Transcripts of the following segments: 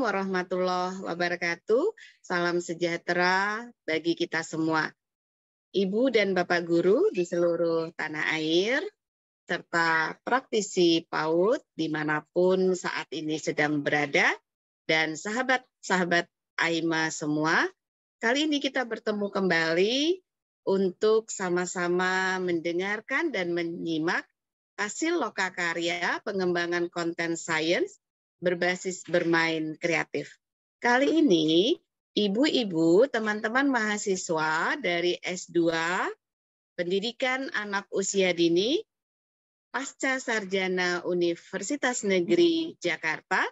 Assalamualaikum warahmatullahi wabarakatuh. Salam sejahtera bagi kita semua. Ibu dan Bapak Guru di seluruh tanah air, serta praktisi PAUD dimanapun saat ini sedang berada, dan sahabat-sahabat AIMA semua, kali ini kita bertemu kembali untuk sama-sama mendengarkan dan menyimak hasil lokakarya pengembangan konten sains berbasis bermain kreatif. Kali ini, ibu-ibu, teman-teman mahasiswa dari S2, Pendidikan Anak Usia Dini, Pasca Sarjana Universitas Negeri Jakarta,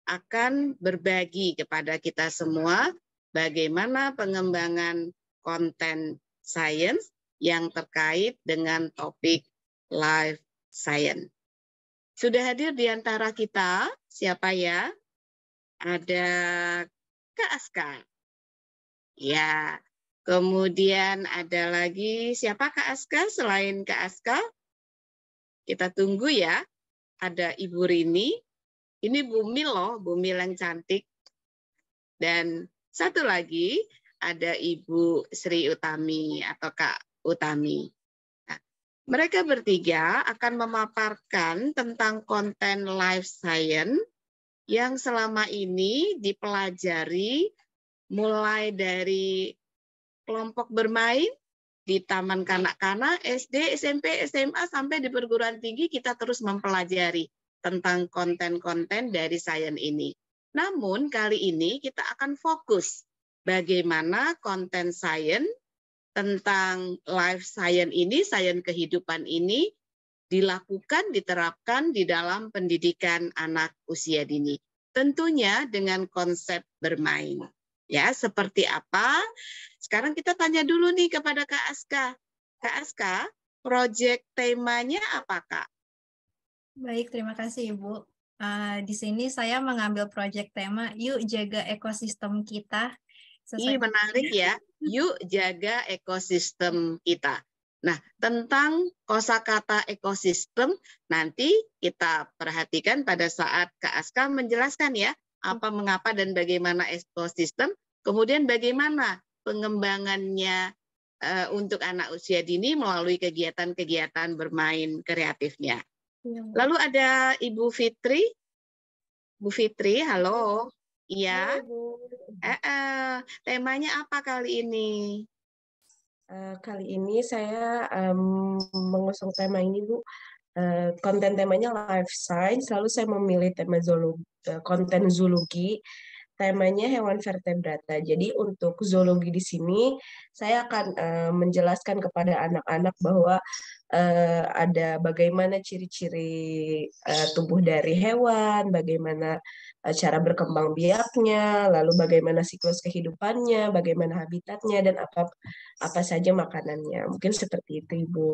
akan berbagi kepada kita semua bagaimana pengembangan konten sains yang terkait dengan topik life science. Sudah hadir di antara kita, siapa ya? Ada Kak Aska. Ya, kemudian ada lagi, siapa Kak Aska selain Kak Aska? Kita tunggu ya. Ada Ibu Rini, ini Bumil loh, Bumil yang cantik. Dan satu lagi, ada Ibu Sri Utami atau Kak Utami. Mereka bertiga akan memaparkan tentang konten life science yang selama ini dipelajari mulai dari kelompok bermain di taman kanak-kanak, SD, SMP, SMA, sampai di perguruan tinggi kita terus mempelajari tentang konten-konten dari sains ini. Namun kali ini kita akan fokus bagaimana konten sains tentang life science ini, sains kehidupan ini dilakukan, diterapkan di dalam pendidikan anak usia dini. Tentunya dengan konsep bermain. Ya, seperti apa? Sekarang kita tanya dulu nih kepada Kak Aska. Kak Aska, proyek temanya apa, Kak? Baik, terima kasih Ibu. Di sini saya mengambil proyek tema Yuk Jaga Ekosistem Kita. Ini menarik ya. Yuk jaga ekosistem kita. Nah, tentang kosakata ekosistem nanti kita perhatikan pada saat Kak Aska menjelaskan ya, apa, mengapa, dan bagaimana ekosistem, kemudian bagaimana pengembangannya untuk anak usia dini melalui kegiatan-kegiatan bermain kreatifnya. Lalu ada Ibu Fitri. Bu Fitri, halo. Iya. Temanya apa kali ini? Kali ini saya mengusung tema ini, Bu. Konten temanya life science, lalu saya memilih tema konten zoologi. Temanya hewan vertebrata. Jadi untuk zoologi di sini saya akan menjelaskan kepada anak-anak bahwa ada bagaimana ciri-ciri tubuh dari hewan, bagaimana cara berkembang biaknya, lalu bagaimana siklus kehidupannya, bagaimana habitatnya, dan apa saja makanannya. Mungkin seperti itu, Ibu.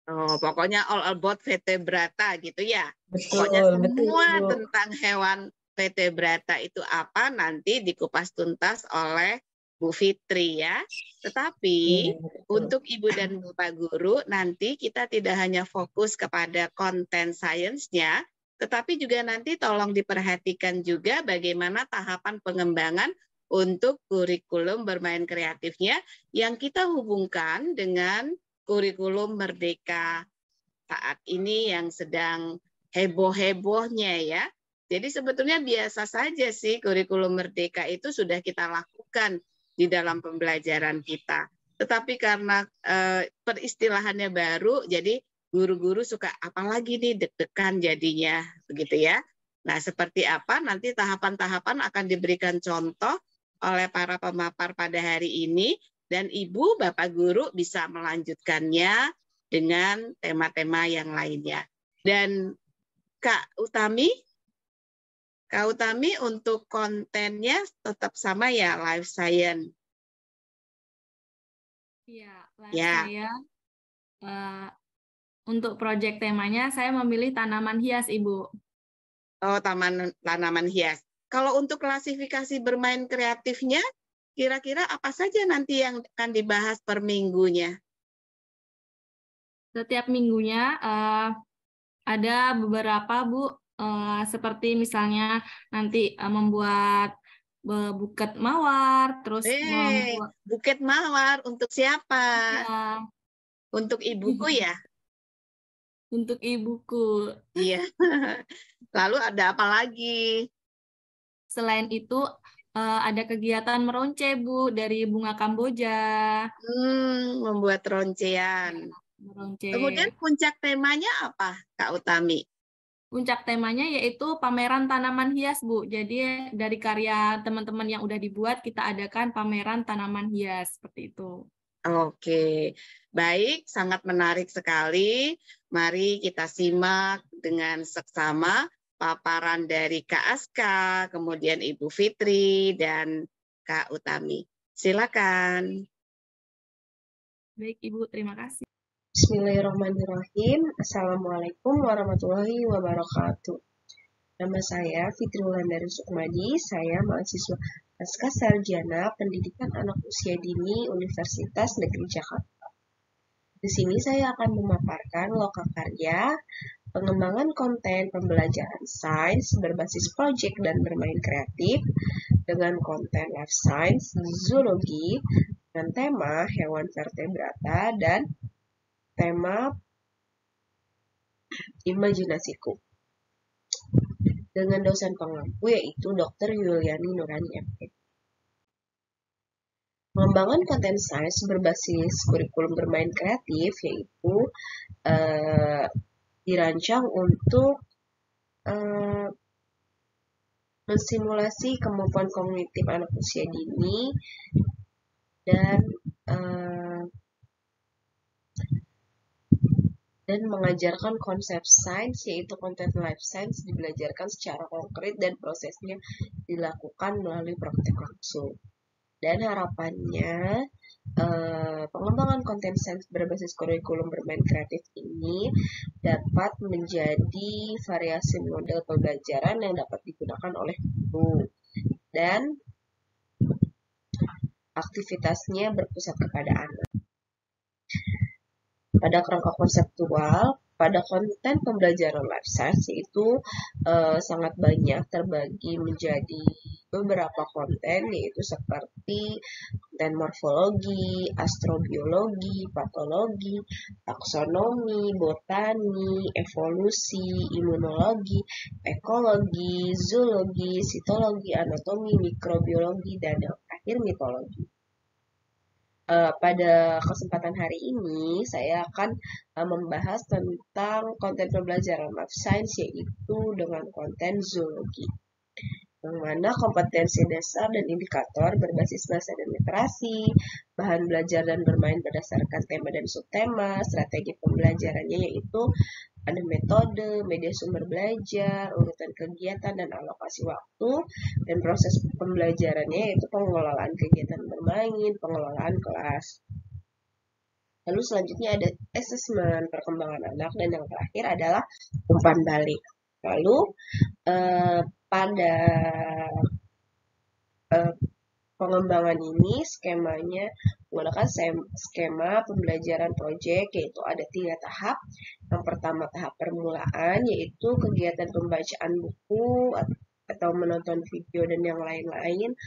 Oh, pokoknya all about vertebrata gitu ya. Betul, Pokoknya semua betul, tentang hewan vertebrata itu apa nanti dikupas tuntas oleh Bu Fitri ya. Tetapi untuk Ibu dan Bapak Guru nanti kita tidak hanya fokus kepada konten sainsnya, tetapi juga nanti tolong diperhatikan juga bagaimana tahapan pengembangan untuk kurikulum bermain kreatifnya yang kita hubungkan dengan kurikulum Merdeka saat ini yang sedang heboh-hebohnya ya. Jadi sebetulnya biasa saja sih kurikulum Merdeka itu sudah kita lakukan di dalam pembelajaran kita. Tetapi karena peristilahannya baru, jadi guru-guru suka apalagi nih deg-degan jadinya, begitu ya. Nah, seperti apa nanti tahapan-tahapan akan diberikan contoh oleh para pemapar pada hari ini. Dan Ibu, Bapak Guru bisa melanjutkannya dengan tema-tema yang lainnya. Dan Kak Utami untuk kontennya tetap sama ya, life science. Iya, life science. Untuk proyek temanya saya memilih tanaman hias, Ibu. Oh, tanaman hias. Kalau untuk klasifikasi bermain kreatifnya, kira-kira apa saja nanti yang akan dibahas per minggunya? Setiap minggunya ada beberapa, Bu. seperti misalnya nanti membuat buket mawar, terus membuat Buket mawar untuk siapa? ya, Untuk ibuku ya? untuk ibuku. Iya. Lalu ada apa lagi? Selain itu ada kegiatan meronce Bu dari bunga Kamboja. Membuat roncean. Meronce. Kemudian puncak temanya apa, Kak Utami? Puncak temanya yaitu pameran tanaman hias, Bu. Jadi dari karya teman-teman yang udah dibuat, kita adakan pameran tanaman hias, seperti itu. Oke, baik, sangat menarik sekali. Mari kita simak dengan seksama paparan dari Kak Aska, kemudian Ibu Fitri, dan Kak Utami. Silakan. Baik, Ibu. Terima kasih. Bismillahirrahmanirrahim. Assalamualaikum warahmatullahi wabarakatuh. Nama saya Fitri Wulandari Sukmadi. Saya mahasiswa Pasca Sarjana Pendidikan Anak Usia Dini Universitas Negeri Jakarta. Di sini saya akan memaparkan lokakarya pengembangan konten pembelajaran sains berbasis proyek dan bermain kreatif dengan konten life science, zoologi, dengan tema hewan vertebrata dan tema imajinasiku dengan dosen pengampu yaitu Dr. Yuliani Nurani MP. Pengembangan konten sains berbasis kurikulum bermain kreatif yaitu dirancang untuk mensimulasi kemampuan kognitif anak usia dini dan mengajarkan konsep sains yaitu konten life science dibelajarkan secara konkret dan prosesnya dilakukan melalui praktek langsung. Dan harapannya pengembangan konten sains berbasis kurikulum bermain kreatif ini dapat menjadi variasi model pembelajaran yang dapat digunakan oleh guru dan aktivitasnya berpusat kepada anak. Pada kerangka konseptual, pada konten pembelajaran life science itu sangat banyak terbagi menjadi beberapa konten yaitu seperti konten morfologi, astrobiologi, patologi, taksonomi, botani, evolusi, imunologi, ekologi, zoologi, sitologi, anatomi, mikrobiologi, dan yang terakhir mitologi. Pada kesempatan hari ini, saya akan membahas tentang konten pembelajaran life science, yaitu dengan konten zoologi, yang mana kompetensi dasar dan indikator berbasis bahasa dan literasi, bahan belajar dan bermain berdasarkan tema dan subtema, strategi pembelajarannya yaitu ada metode, media sumber belajar, urutan kegiatan, dan alokasi waktu, dan proses pembelajarannya yaitu pengelolaan kegiatan bermain, pengelolaan kelas. Lalu selanjutnya ada asesmen perkembangan anak, dan yang terakhir adalah umpan balik. Lalu pada pengembangan ini skemanya menggunakan skema pembelajaran proyek yaitu ada 3 tahap. Yang pertama tahap permulaan yaitu kegiatan pembacaan buku atau menonton video dan yang lain-lain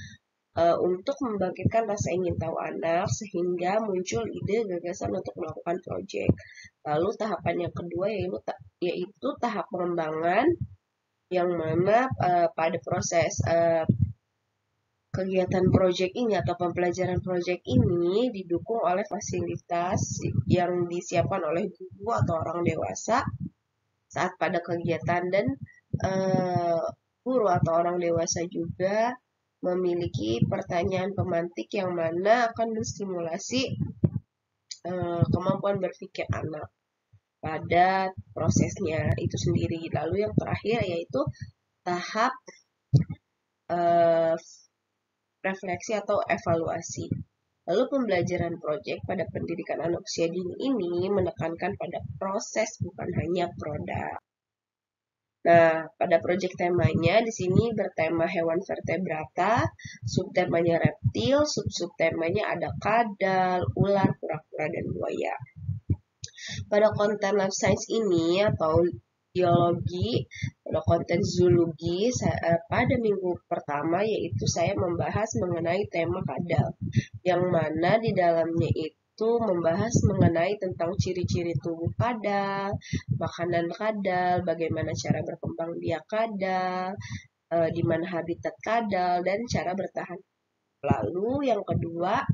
untuk membangkitkan rasa ingin tahu anak sehingga muncul ide gagasan untuk melakukan proyek. Lalu tahapan yang kedua yaitu tahap pengembangan yang mana pada proses kegiatan proyek ini atau pembelajaran proyek ini didukung oleh fasilitas yang disiapkan oleh guru atau orang dewasa saat pada kegiatan, dan guru atau orang dewasa juga memiliki pertanyaan pemantik yang mana akan menstimulasi kemampuan berpikir anak pada prosesnya itu sendiri. Lalu yang terakhir yaitu tahap refleksi atau evaluasi. Lalu pembelajaran proyek pada pendidikan anak usia dini ini menekankan pada proses bukan hanya produk. Nah, pada proyek temanya di sini bertema hewan vertebrata, subtemanya reptil, subtemanya ada kadal, ular, kura-kura, dan buaya. Pada konten life science ini atau biologi, pada konten zoologi. Pada minggu pertama yaitu saya membahas mengenai tema kadal, yang mana di dalamnya itu membahas mengenai tentang ciri-ciri tubuh kadal, makanan kadal, bagaimana cara berkembang biak kadal, di mana habitat kadal, dan cara bertahan. Lalu yang kedua,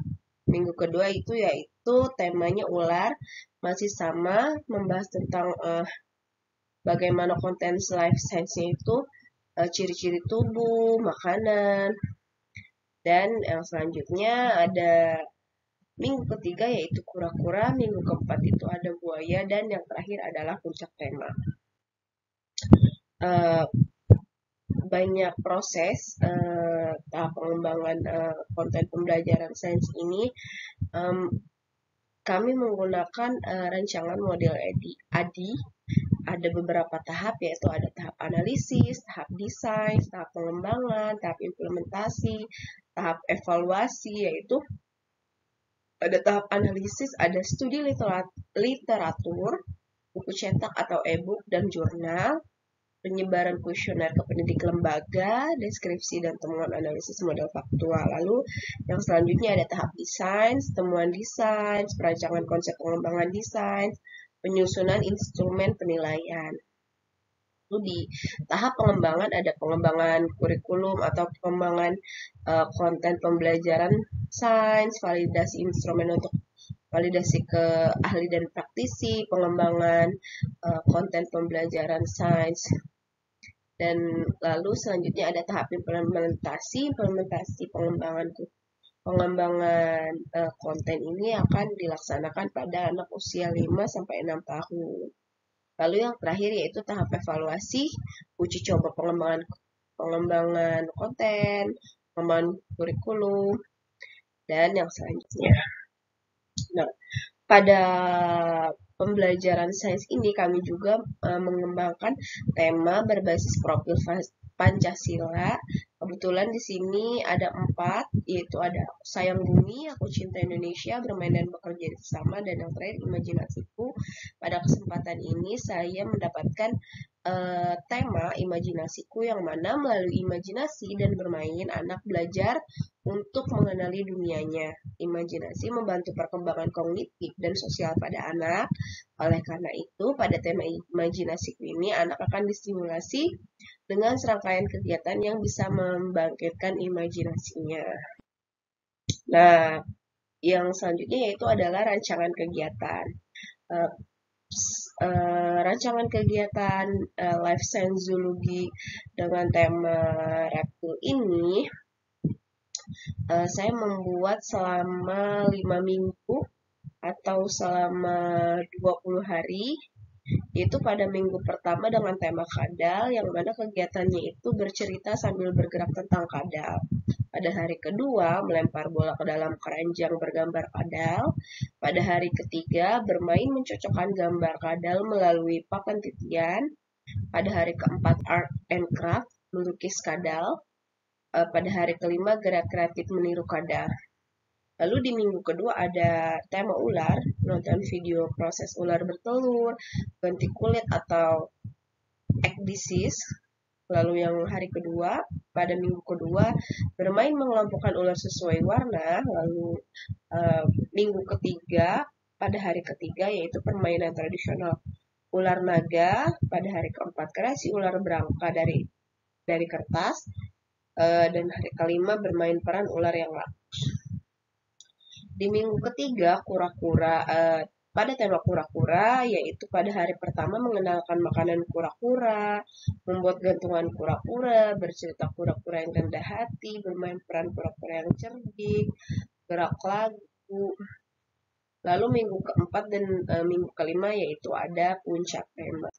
minggu kedua itu yaitu temanya ular, masih sama membahas tentang bagaimana konten life science-nya itu, ciri-ciri tubuh, makanan, dan yang selanjutnya ada minggu ketiga yaitu kura-kura, minggu keempat itu ada buaya, dan yang terakhir adalah puncak tema. Banyak proses tahap pengembangan konten pembelajaran sains ini. Kami menggunakan rancangan model ADI. Ada beberapa tahap, yaitu ada tahap analisis, tahap desain, tahap pengembangan, tahap implementasi, tahap evaluasi, yaitu pada tahap analisis ada studi literatur, buku cetak atau e-book dan jurnal, penyebaran kuesioner ke pendidik lembaga, deskripsi dan temuan analisis model faktual. Lalu yang selanjutnya ada tahap desain, temuan desain, perancangan konsep pengembangan desain, penyusunan instrumen penilaian. Lalu di tahap pengembangan ada pengembangan kurikulum atau pengembangan konten pembelajaran sains, validasi instrumen untuk validasi ke ahli dan praktisi, pengembangan konten pembelajaran sains. Dan lalu selanjutnya ada tahap implementasi pengembangan konten ini akan dilaksanakan pada anak usia 5-6 tahun. Lalu yang terakhir yaitu tahap evaluasi, uji coba pengembangan konten, pengembangan kurikulum, dan yang selanjutnya. Nah, pada pembelajaran sains ini kami juga mengembangkan tema berbasis profil Pancasila. Kebetulan di sini ada 4, yaitu ada sayang bumi, aku cinta Indonesia, bermain dan bekerja bersama, dan yang terakhir imajinasiku. Pada kesempatan ini saya mendapatkan tema imajinasiku, yang mana melalui imajinasi dan bermain anak belajar untuk mengenali dunianya. Imajinasi membantu perkembangan kognitif dan sosial pada anak. Oleh karena itu, pada tema imajinasiku ini anak akan distimulasi dengan serangkaian kegiatan yang bisa membangkitkan imajinasinya. Nah, yang selanjutnya yaitu adalah rancangan kegiatan. Rancangan kegiatan Life Science Zoologi dengan tema reptil ini saya membuat selama 5 minggu atau selama 20 hari, yaitu pada minggu pertama dengan tema kadal, yang mana kegiatannya itu bercerita sambil bergerak tentang kadal. Pada hari kedua, melempar bola ke dalam keranjang bergambar kadal. Pada hari ketiga, bermain mencocokkan gambar kadal melalui papan titian. Pada hari keempat, art and craft, melukis kadal. Pada hari kelima, gerak kreatif meniru kadal. Lalu di minggu kedua ada tema ular, nonton video proses ular bertelur, ganti kulit atau egg disease. Lalu yang hari kedua, pada minggu kedua, bermain mengelompokkan ular sesuai warna. Lalu minggu ketiga, pada hari ketiga yaitu permainan tradisional ular naga. Pada hari keempat, kreasi ular berangka dari kertas. Dan hari kelima, bermain peran ular yang laku. Di minggu ketiga, kura-kura, pada tema kura-kura, yaitu pada hari pertama mengenalkan makanan kura-kura, membuat gantungan kura-kura, bercerita kura-kura yang rendah hati, bermain peran kura-kura yang cerdik, gerak lagu. Lalu minggu keempat dan minggu kelima yaitu ada puncak tema.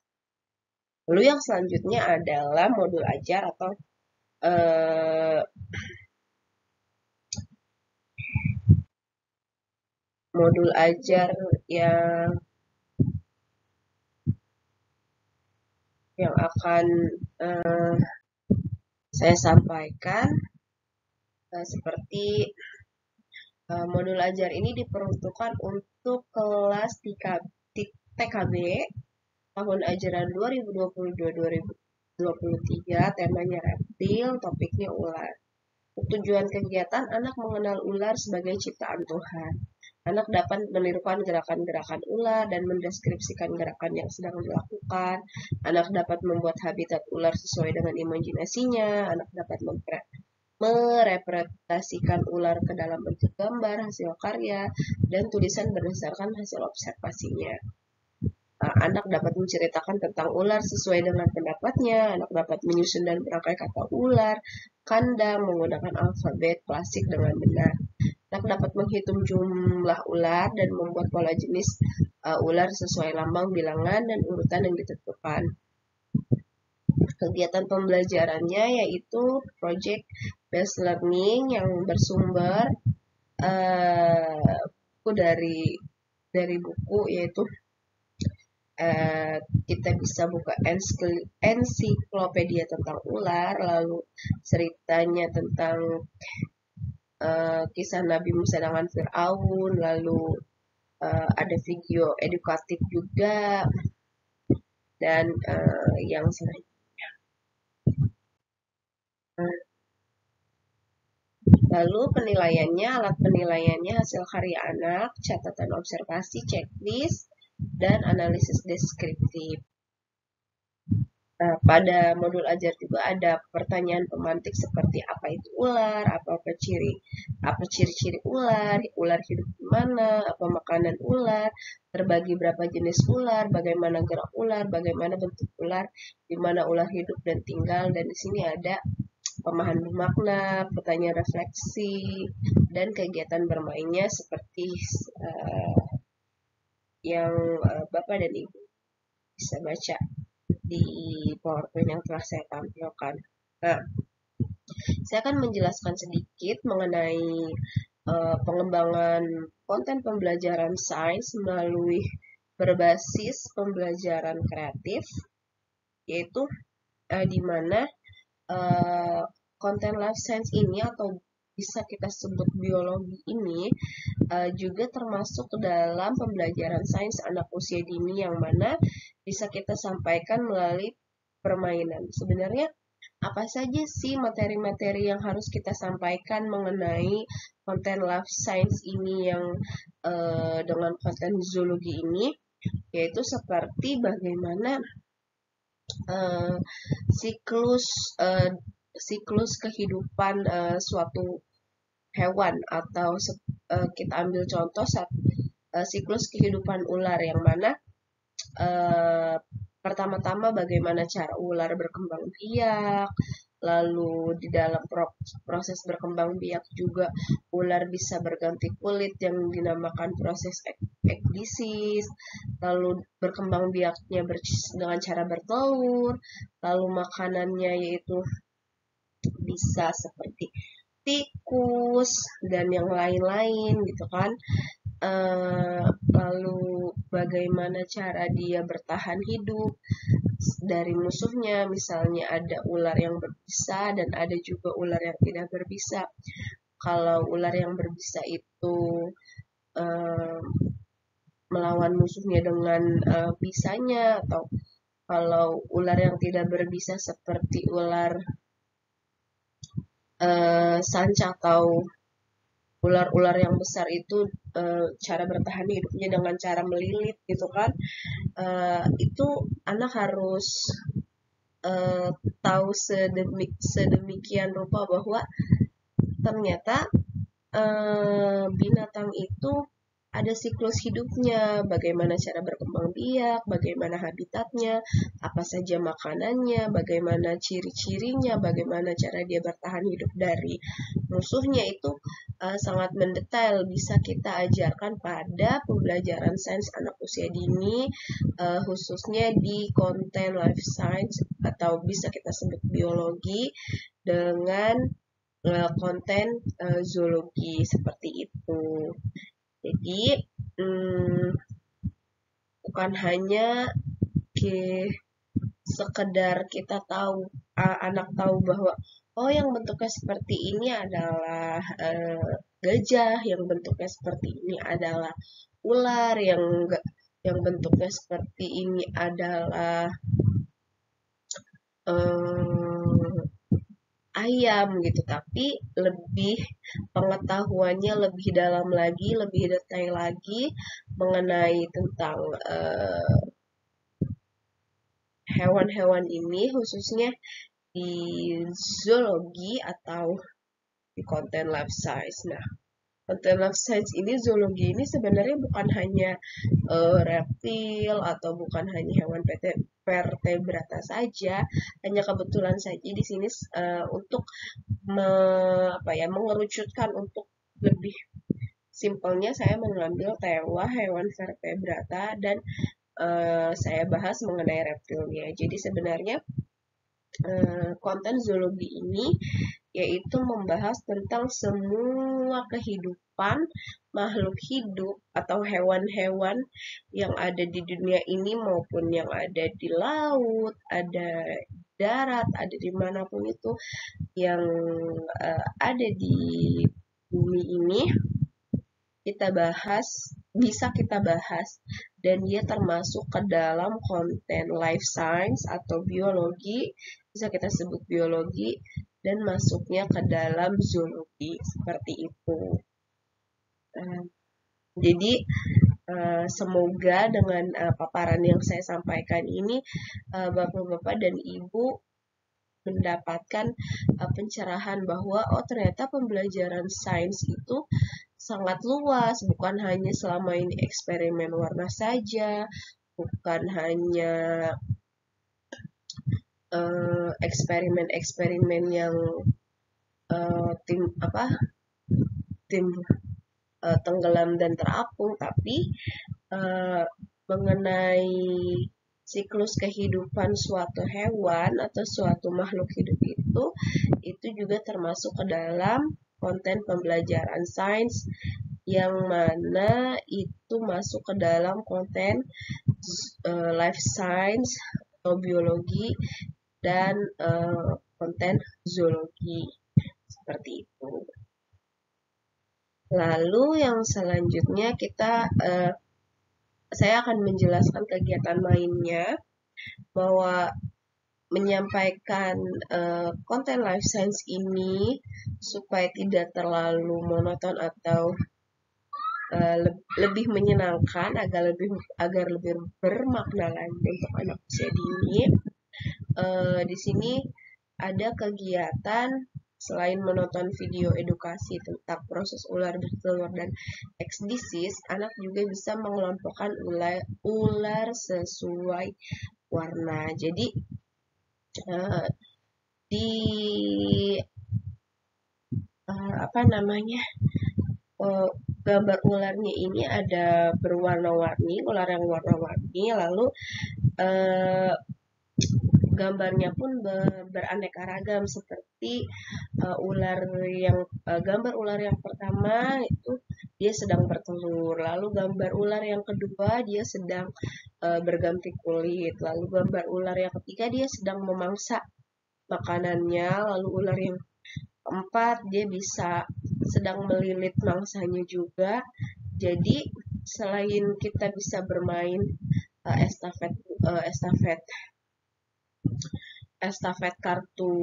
Lalu yang selanjutnya adalah modul ajar atau modul ajar yang akan saya sampaikan, seperti modul ajar ini diperuntukkan untuk kelas TKB tahun ajaran 2022-2023, temanya reptil, topiknya ular. Tujuan kegiatan, anak mengenal ular sebagai ciptaan Tuhan. Anak dapat menirukan gerakan-gerakan ular dan mendeskripsikan gerakan yang sedang dilakukan. Anak dapat membuat habitat ular sesuai dengan imajinasinya. Anak dapat merepresentasikan ular ke dalam bentuk gambar, hasil karya, dan tulisan berdasarkan hasil observasinya. Anak dapat menceritakan tentang ular sesuai dengan pendapatnya. Anak dapat menyusun dan merangkai kata ular, kandang, menggunakan alfabet klasik dengan benar. Anak dapat menghitung jumlah ular dan membuat pola jenis ular sesuai lambang, bilangan, dan urutan yang ditentukan. Kegiatan pembelajarannya yaitu project based learning yang bersumber dari buku, yaitu kita bisa buka ensiklopedia tentang ular, lalu ceritanya tentang kisah Nabi Musa dengan Fir'aun, lalu ada video edukatif juga, dan yang selanjutnya. Lalu penilaiannya, alat penilaiannya hasil karya anak, catatan observasi, checklist, dan analisis deskriptif. Pada modul ajar juga ada pertanyaan pemantik seperti apa itu ular, apa ciri-ciri ular, ular hidup di mana, apa makanan ular, terbagi berapa jenis ular, bagaimana gerak ular, bagaimana bentuk ular, di mana ular hidup dan tinggal, dan di sini ada pemahaman makna, pertanyaan refleksi, dan kegiatan bermainnya seperti yang Bapak dan Ibu bisa baca di PowerPoint yang telah saya tampilkan. Nah, saya akan menjelaskan sedikit mengenai pengembangan konten pembelajaran sains melalui berbasis pembelajaran kreatif, yaitu di mana konten life science ini atau bisa kita sebut biologi ini juga termasuk ke dalam pembelajaran sains anak usia dini yang mana bisa kita sampaikan melalui permainan. Sebenarnya apa saja sih materi-materi yang harus kita sampaikan mengenai konten life science ini yang dengan konten zoologi ini, yaitu seperti bagaimana siklus kehidupan suatu hewan, atau kita ambil contoh siklus kehidupan ular yang mana pertama-tama bagaimana cara ular berkembang biak, lalu di dalam proses berkembang biak juga ular bisa berganti kulit yang dinamakan proses ekdisis, lalu berkembang biaknya dengan cara bertelur, lalu makanannya yaitu bisa seperti tikus dan yang lain-lain gitu kan. Lalu bagaimana cara dia bertahan hidup dari musuhnya, misalnya ada ular yang berbisa dan ada juga ular yang tidak berbisa. Kalau ular yang berbisa itu melawan musuhnya dengan bisanya, atau kalau ular yang tidak berbisa seperti ular sanca atau ular-ular yang besar itu cara bertahan hidupnya dengan cara melilit gitu kan. Itu anak harus tahu sedemikian rupa bahwa ternyata binatang itu ada siklus hidupnya, bagaimana cara berkembang biak, bagaimana habitatnya, apa saja makanannya, bagaimana ciri-cirinya, bagaimana cara dia bertahan hidup dari musuhnya. Itu sangat mendetail, bisa kita ajarkan pada pembelajaran sains anak usia dini, khususnya di konten life science atau bisa kita sebut biologi dengan konten zoologi seperti itu. Jadi bukan hanya sekedar kita tahu, anak tahu bahwa oh yang bentuknya seperti ini adalah gajah, yang bentuknya seperti ini adalah ular, yang yang bentuknya seperti ini adalah ayam gitu, tapi lebih pengetahuannya lebih dalam lagi, lebih detail lagi mengenai tentang hewan-hewan ini, khususnya di zoologi atau di konten life science. Nah, konten life science ini, zoologi ini sebenarnya bukan hanya reptil atau bukan hanya hewan vertebrata saja, hanya kebetulan saja di sini untuk mengerucutkan untuk lebih simpelnya saya mengambil tema hewan vertebrata dan saya bahas mengenai reptilnya. Jadi sebenarnya konten zoologi ini yaitu membahas tentang semua kehidupan makhluk hidup atau hewan-hewan yang ada di dunia ini maupun yang ada di laut, ada di darat, ada dimanapun itu yang ada di bumi ini bisa kita bahas, dan dia termasuk ke dalam konten life science atau biologi, bisa kita sebut biologi, dan masuknya ke dalam zoologi, seperti itu. Jadi semoga dengan paparan yang saya sampaikan ini Bapak-Bapak dan Ibu mendapatkan pencerahan bahwa ternyata pembelajaran sains itu sangat luas, bukan hanya selama ini eksperimen warna saja, bukan hanya eksperimen-eksperimen yang tim tenggelam dan terapung, tapi mengenai siklus kehidupan suatu hewan atau suatu makhluk hidup itu juga termasuk ke dalam konten pembelajaran sains, yang mana itu masuk ke dalam konten life science atau biologi dan konten zoologi, seperti itu. Lalu yang selanjutnya saya akan menjelaskan kegiatan mainnya, bahwa menyampaikan konten life science ini supaya tidak terlalu monoton atau lebih menyenangkan, agar lebih bermakna lagi untuk anak usia dini. Di sini ada kegiatan selain menonton video edukasi tentang proses ular bertelur dan X disease, anak juga bisa mengelompokkan ular sesuai warna. Jadi di gambar ularnya ini ada berwarna-warni, ular yang warna-warni, lalu gambarnya pun beraneka ragam, seperti gambar ular yang pertama itu dia sedang bertelur, lalu gambar ular yang kedua dia sedang berganti kulit, lalu gambar ular yang ketiga dia sedang memangsa makanannya, lalu ular yang keempat dia sedang melilit mangsanya juga. Jadi selain kita bisa bermain estafet kartu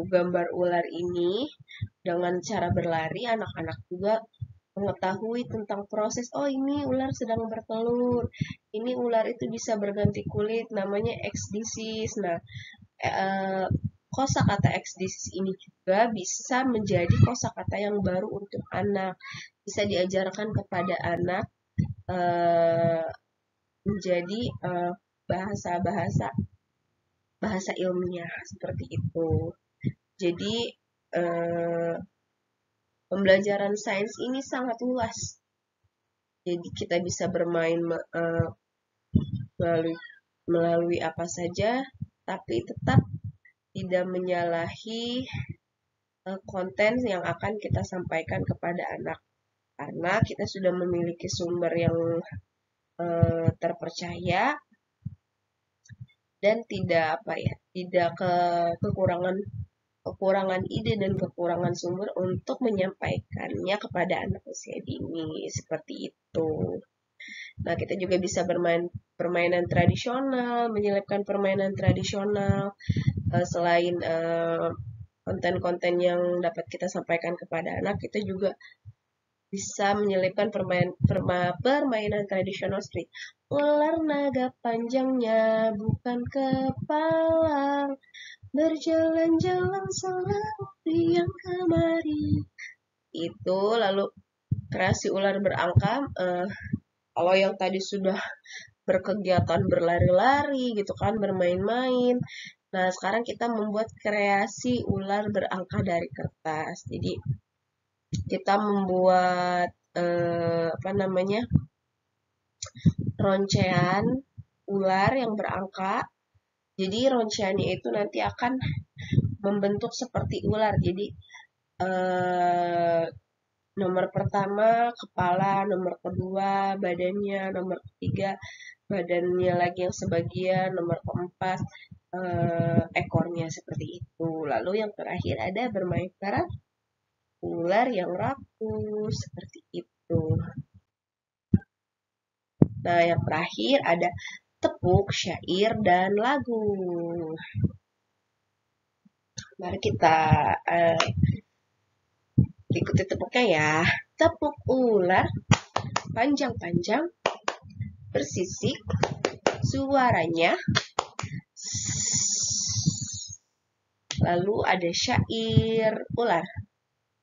gambar ular ini dengan cara berlari, anak-anak juga mengetahui tentang proses, ini ular sedang bertelur, ini ular itu bisa berganti kulit, namanya X disease. Nah, kosakata X disease ini juga bisa menjadi kosakata yang baru untuk anak, bisa diajarkan kepada anak menjadi bahasa ilmiah, seperti itu. Jadi pembelajaran sains ini sangat luas. Jadi kita bisa bermain melalui apa saja, tapi tetap tidak menyalahi konten yang akan kita sampaikan kepada anak, karena kita sudah memiliki sumber yang terpercaya dan tidak kekurangan ide dan kekurangan sumber untuk menyampaikannya kepada anak usia dini, seperti itu. Nah, kita juga bisa bermain permainan tradisional, menyelipkan permainan tradisional, selain konten-konten yang dapat kita sampaikan kepada anak, kita juga bisa menyelipkan permainan tradisional seperti ular naga panjangnya bukan kepala, berjalan-jalan selalu yang kemari. Itu lalu kreasi ular berangka, kalau yang tadi sudah berkegiatan berlari-lari gitu kan, bermain-main. Nah, sekarang kita membuat kreasi ular berangka dari kertas. Jadi kita membuat roncean ular yang berangka. Jadi ronceannya itu nanti akan membentuk seperti ular. Jadi nomor pertama kepala, nomor kedua badannya, nomor ketiga badannya lagi yang sebagian, nomor keempat ekornya seperti itu. Lalu yang terakhir ada bermain karat ular yang rakus seperti itu. Nah, yang terakhir ada tepuk, syair, dan lagu. Mari kita ikuti tepuknya ya. Tepuk ular, panjang-panjang, bersisik, suaranya. Lalu ada syair ular.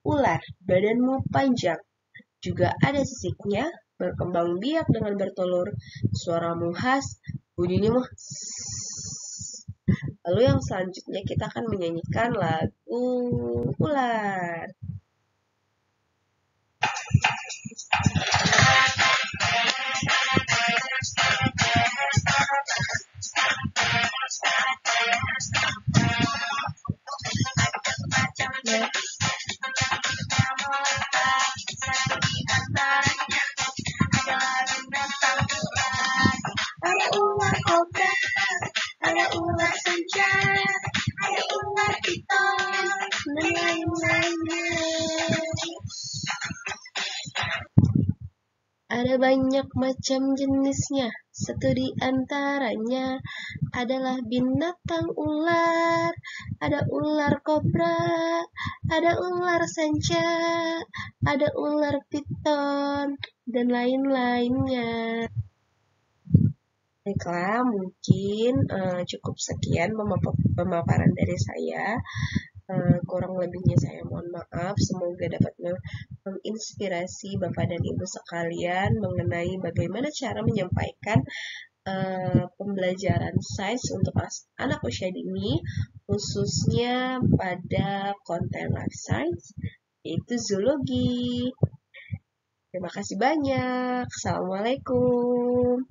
Ular, badanmu panjang. Juga ada sisiknya, berkembang biak dengan bertelur. Suaramu khas, bunyimu. Lalu yang selanjutnya kita akan menyanyikan lagu ular. Ada ular kobra, ada ular senja, ada ular piton, dan lain-lainnya. Ada banyak macam jenisnya, satu di antaranya adalah binatang ular. Ada ular kobra, ada ular sanca, ada ular piton, dan lain-lainnya. Baiklah, mungkin cukup sekian pemaparan dari saya. Kurang lebihnya saya mohon maaf. Semoga dapat menginspirasi Bapak dan Ibu sekalian mengenai bagaimana cara menyampaikan pembelajaran sains untuk anak usia dini, khususnya pada konten life science, yaitu zoologi. Terima kasih banyak. Assalamualaikum.